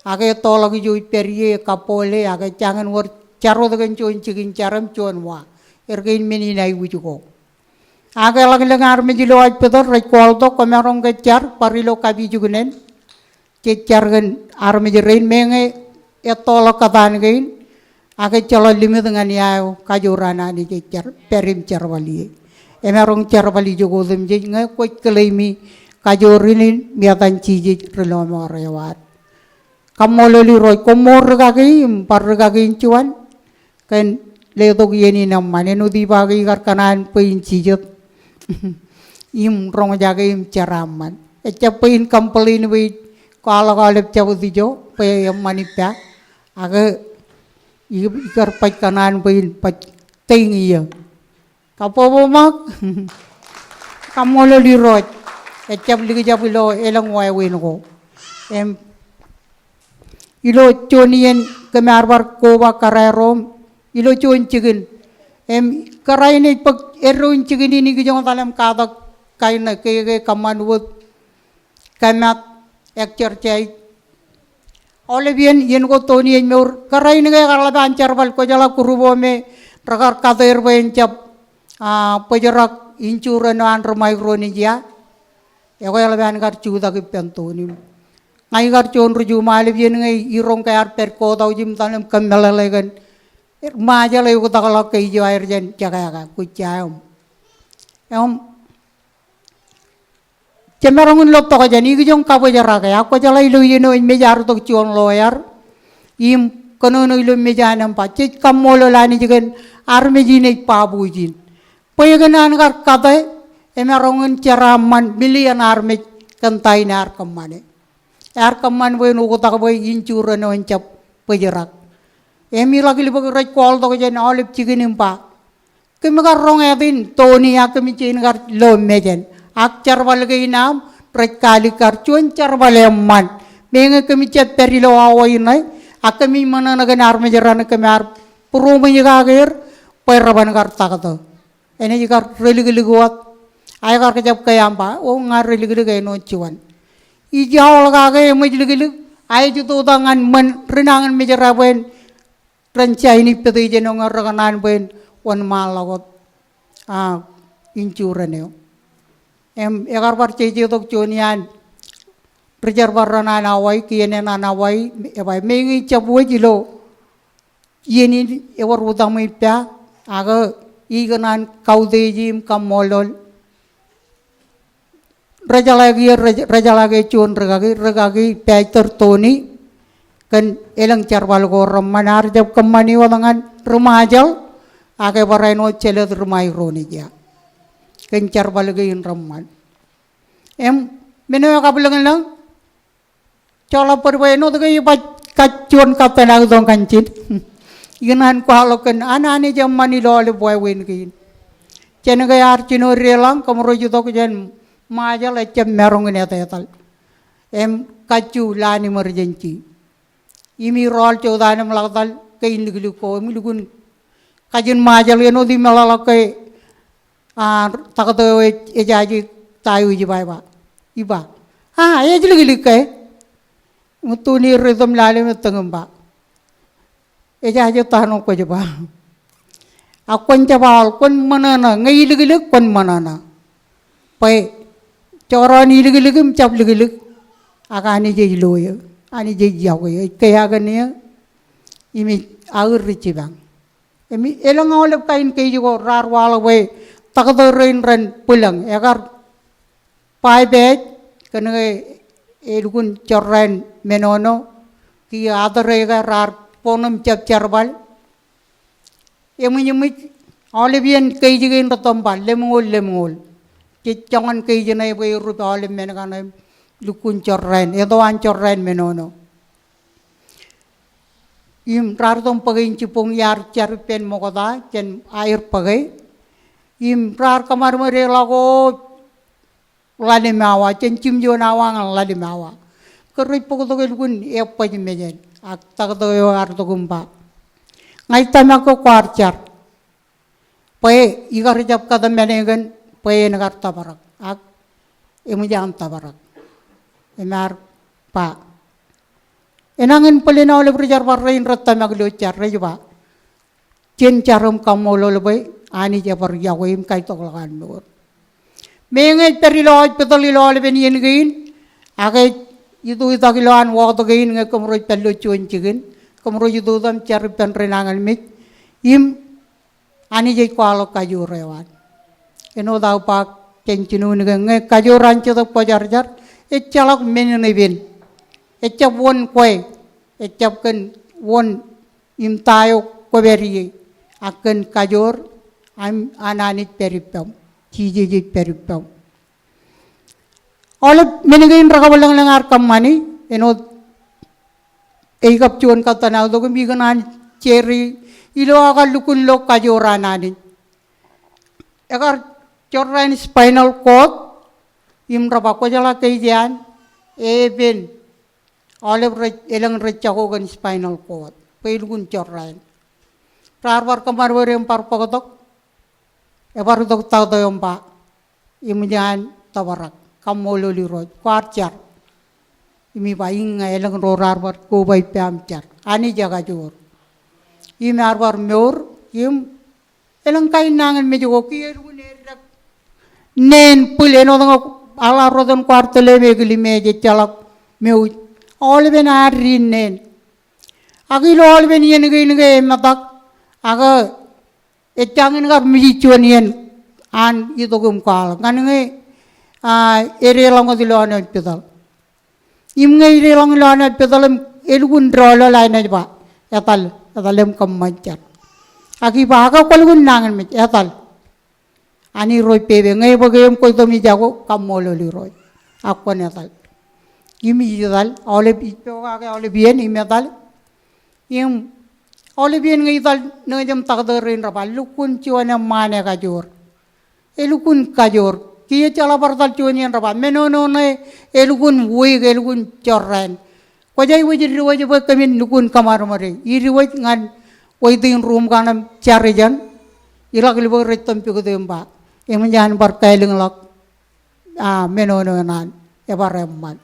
age tolagi jui peri kapole age jangan wor caro dengan cuin cigin caram cuan wa ergain menina ibujuko age lagi lengar mejilo aj pedor rekwal to komerong kecar parilo kabi jugunen kecar gen ar mejirein menge etolok katan gain age calo limi dengan yau kajurana ni kecar perim carwali emerong carwali jugo dem je nge koi kelemi kajurin miatan ciji reloma rewat kamololi roj komor gagim par gagim cuan kan letok yeni nam manenu di bagi kanan pein cijet im rong jagim caraman pein kampelin wi kalau cabut dijo pe manipya aga ikar pai kanan pein pai tinggi ya kapo mak kamololi roj ecap ligi japilo elang wae win ko ilo chonien kemarbar koba kararom ilo chon chigen karai ni pag eroin chigen ini gijong talam kadak kaina ke kamanwut kamat ekcercai olebian yen ko toni en meur karai ni kala bancar bal ko jala kurubo me rakar kader bencap pejerak incuran an rumai roni dia eko yala ban kar cuda ki pentoni ngai kar chon ruju malib yen ngai irong kayar per ko tau jim tanem kammelalegan maja le ko takala kai jo air jen jaga ku chaum cemerongun lo to jani gi jong ka bo jara ka ko jala ilu yeno me jar to chon loyar im kono no ilu me janam pa che kamolo lani jigen arme jine pabu jin peyeganan kar kate emerongun ceraman milian arme kentai nar kemane kaman boy no ko tak boy incuran no encap pejerak emi lagi libag rai kol to jen olip chiginim pa kemega rong edin toni akemi chin gar lo mejen ak charwal ge nam rekali kar chon charwal man menge kemi chat perilo awoi nai akemi manana ge nar mejeran kemar puru menjaga ger peraban gar takto ene jigar religi liguat ay gar kejap kayam pa o ngar religi ge no chuan ijawal kage majligil ay juto tangan men renangan mejaraben rencai ini peti jenong rekanan ben wan malagot incuran egar par ceje tok chonian rejar barana nawai kiene na nawai ebai mengi chabuwe jilo yeni ewar utang ipya aga iganan kaudejim kamolol raja lagi cun regagi peter toni kan elang carwal ko ramanar jab kemani walangan rumajal ake bareno celet rumai roni ja kan carwal gain raman meno kabelang lang cola perweno to kay kacuan kapenang dong kancit iganan ko haloken anani jam mani lole boy win kin chen ga yar chino relang kamro juto ko jen majal ecem merong ini atal kacu lani emergency imi rol chodanam lagdal kain liglu ko milugun kajin majal eno di melala ke takto ejaji tayu jibai ba iba ejli gilik ke mutuni rhythm lale metengem ba ejaji tahno ko jiba akon jabal kon manana ngai ligiluk kon manana pai coron ilig-ilig cap lig-ilig akani je loyo ani je jago kaya gania imi aur ricibang emi elang olep kain kay jo rar wala we takdo rain ran pulang agar pai bet kana elugun corren menono ki adare ga rar ponum cap charbal emi olebian kay jigen tombal lemngol jangan kay jenay boy rupal men kana lukun corren edo an corren menono im rartom pagin cipung yar charpen mokoda chen air pagay im rar kamar mere lago lali mawa chen chimjo nawang lali mawa kerip pokto lukun epa jimejen ak takto yo arto gumpa Ngai tamak ko kwarchar. Pae igar jab kada menegan pae nagar tabarak. Ak emujang tabarak. Emar pa. Enangin palina oleh berjar barrain ratta magliochar rejuba. Cien carum kamolo lebay ani jabar yawim kai toklakan nur. Mengai periloj petoliloj benien gain. Agai itu itagilan waktu gain ngai kemroj pelu cuan cigen. Kemroj itu dam cari penrenangan mit. Im ani jai kualo kajur rewan. Eno tau pak kencinu ngai kajuran cetok pajar-jar. Ecalak menenibin. Ecap won kue. Ecap kan won im tayo koberi. Akan kajur ananit peripam. Cijijit peripam. Oleh menengain rakawalang langar kamani. Eno ikap cuan kata na to kung biganan cherry ilo akal lukun lo kajuranan. Ekar corrain spinal cord imra bako jala kaidian even oleh elang recako kan spinal cord peilgun corrain. Rarwar kamar yang par pakotok ebar tok tau to yompa imjan tabarak kamolo liroj kwarchar imi baing elang rorar war ko bai pamchar ani jaga jor imi arwar meur im elang kain nangan mejo ki ergun erak nen puleno dong ala rodon kwartele megli meje calak meu oleh benar nen agilo oleh ben yen ge matak aga ecangin gar mijichuan an itu gum kal kanenge ere lang dilana pedal imnge ere lang lana pedal elgun drola laina ba etal etalem kammancar agi baga kolgun nangan mit etal ani roy pebe ngai bagem ko to mi jago kamolo li roy akon etal imi jidal ole bipo ga ole bien imetal im oleh bien ngai dal ngajam takderin rapa lukun cuan mane kajur elukun kajur kia cala bardal cuan yang rapa menono ne elukun wui elukun corren kajai wajib riwaj buat kami lukun kamar mare iriwaj ngan waiting room kanam cari jan irak libo retom piku tempa emanjan berkailing lak menono nan ebareman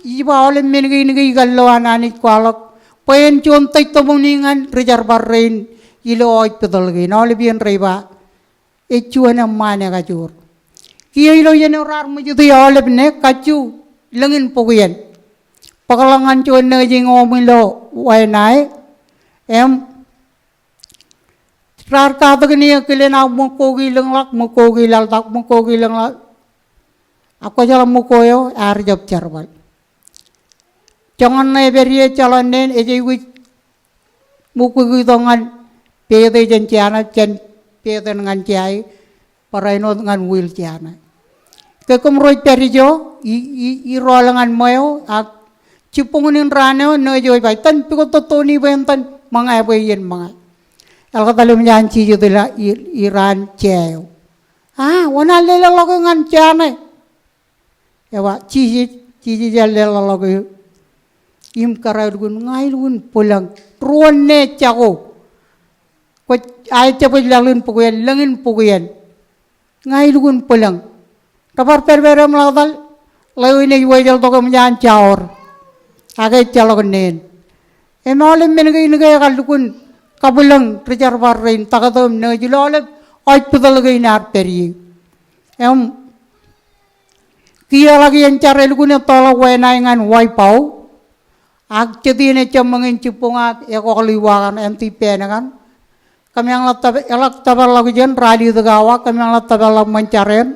iba oleh mengai gallo anani kualak payen contai tomuningan rejar barrain ilo oi pedolgi noli bien reiba echuana mane kajur kia ilo yenorar mujuti oleh ne kacu lengin puguyen pakalangan cuan ne jing omilo wainai rar kata kini kelena mukogi lenglak mukogi laltak mukogi lenglak aku jalan mukoyo arjab charbal jangan naik beri calon nen eji wik muku gitongan pede jenciana jen pede dengan ciai paraino dengan wil ciana kekumroi perijo i rolangan moyo ak cipungunin rano no joi bai tan piko totoni bentan mangai bayen mangai el katalim janci judela iran ciao wana lela logo ngan ciana ewa cici lela logo im karadun ngailun pulang ruan ne cago ko ay capaj lalun puguyan langin puguyan ngailun pulang kapar perberam laudal lawi ne wajal to kam jan caor agay calog nen emole mengai ngai kalukun kabulang rejar barrain takadom ne julole ay pudal gay nar peri kia lagi yang cara lukun tolak wenai ngan wai pau ag jadi ne camangin cipunga eko liwakan MTP kan kami yang elak tabal lagi jen rali tegawa kami yang tabal lagi mencaren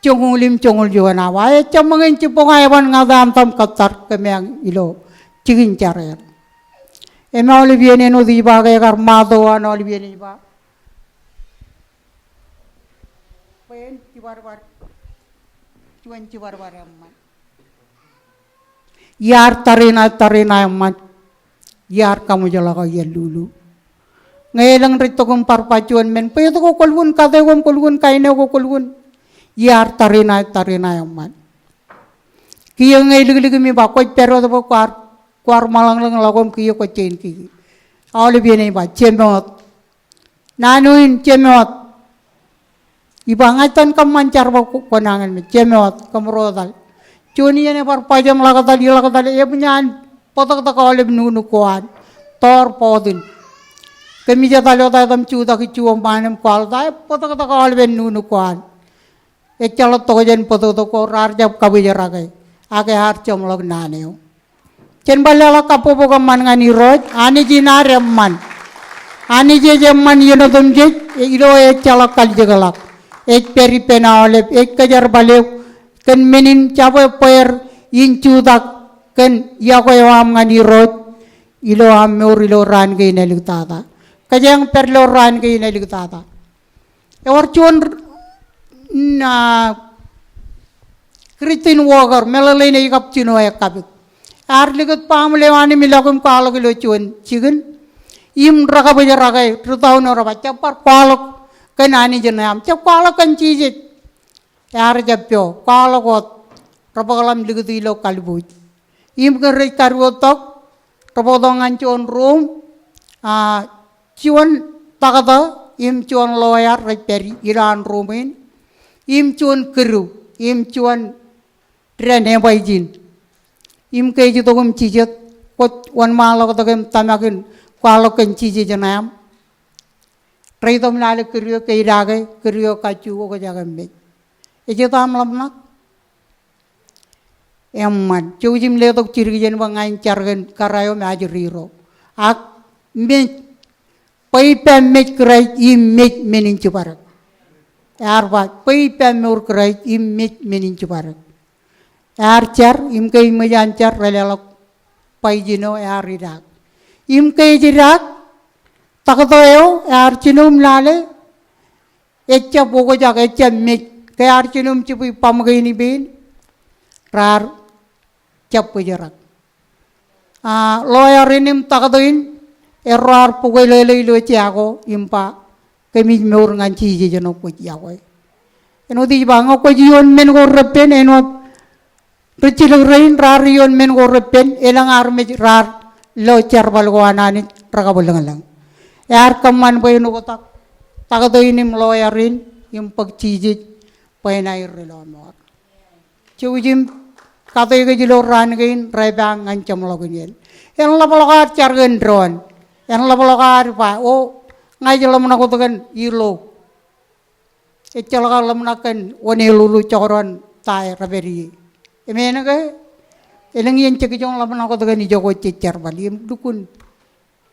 cungul juga nawa camangin cipunga ewan ngadam tam katar kami yang ilo cingin caren ema olivier no di bagai kar madoan olivier ni ba pen cibar amat yar tarina amat yar kamu jala kaya lulu ngailang rito kong parpacuan men payo ko kulgun kate ko kulgun kaine ko kulgun yar tarina amat kiyo ngailig mi bakoy pero to kwar kuar malang lang lakom kiyo ko chain ki awle biene ba chemot nanuin chemot ibangatan kam mancar ba konangan me chemot kamrodal chuni ne par pajam lagatal e bunyan potak tak awle nunu kuan tor podin kami jatalo ta tam chu ta ki chu manam kwal ta potak tak awle nunu kuan e chalot to jen potak to ko rar jab kabi jara gai age har chomlog naneo chen balala kapo boga man ngani roj ani jina remman ani je jemman yeno dum je ilo e chala kal jegalak ek peri penale ek kajar balew ken menin chapo per inchu dak ken yago yam ngani roj ilo am meur ilo ran ge ne lutata kajang perlo ran ge ne lutata e war chon na Kritin Walker melalui ne kap chino ya kapit arligut pamlewani milagum kalok lo chuan chigen im raga baja raga trutau no raba chapar kalok kenani jenam chap kalok kan chije yar japyo kalokot rabagalam liguti lo kalbuj im kerei karwotok rabodongan chuan room chuan takada im chuan lawyer reperi iran rumin im chuan keru im chuan trene baijin im ke ju togum chijet kot wan malok togem tamakin kwalok ken chije janam treitom nale kriyo ke irage kriyo kachu ko jagam me e je tam lamnak emman chujim le tok chirgijen bangain chargen karayo me ajriro ak me pai pem me krai im me menin chuparak arba pai pem mur krai im me menin chuparak archer im kay majancar relelok paijino arirak im kay jirak takatoyo archinum lale etcha bogo jak etcha mit kay archinum chipi pamagini bin rar chap jarak lawyer inim takatoin error pugay lele lo chiago impa kami meur nganchi jeno ko chiago eno di bango ko jion men go repen eno Recilang rain rarion men go repen elang arme rar lo char balgoanani ragabulang yar kaman boy no kotak tagado inim lawyerin yung pagchijit painay relon mo chujim katoy ke jilo ran gain rebang ngancam logunyen yang lapalakar chargen drone yang lapalakar pa o ngai jelo menakotakan ilo echalakar lemnakan one lulu coron tai raberi emena ke eleng yen cek jong laman ako taga ni jogo cecer bali dukun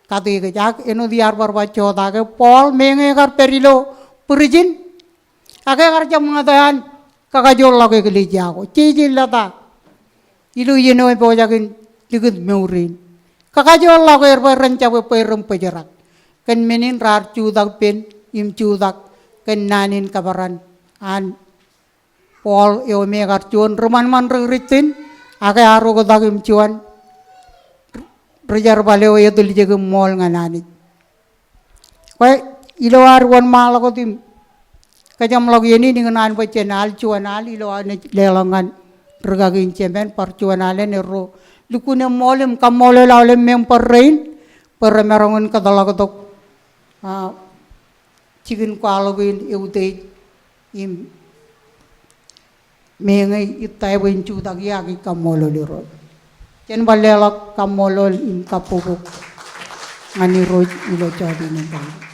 kate ke jak eno diar barba chota ke pol menge kar perilo purijin ake kar jam ngadahan kakajol lage ke lijago cicil lata ilu yeno e bojakin digut meurin kakajol lage erba rencawe perem pejerak ken menin rar cudak pen im cudak ken nanin kabaran an Paul yo megar cuan roman man ritin ake aro ko dagim cuan rejar baleo yo tuli jaga mall nganani kwe ilo arwan mal ko tim kajam log yeni dengan ba channel cuan al ilo ane lelangan regagin cemen par cuan ale nero lukune molem kam mole lawlem mem par rain per merongon kadala ko chicken kwalogin eute im mengai itai bencu tak yaki kamolo liro chen balelak kamolo im kapupuk ngani roj ilo jadi nembang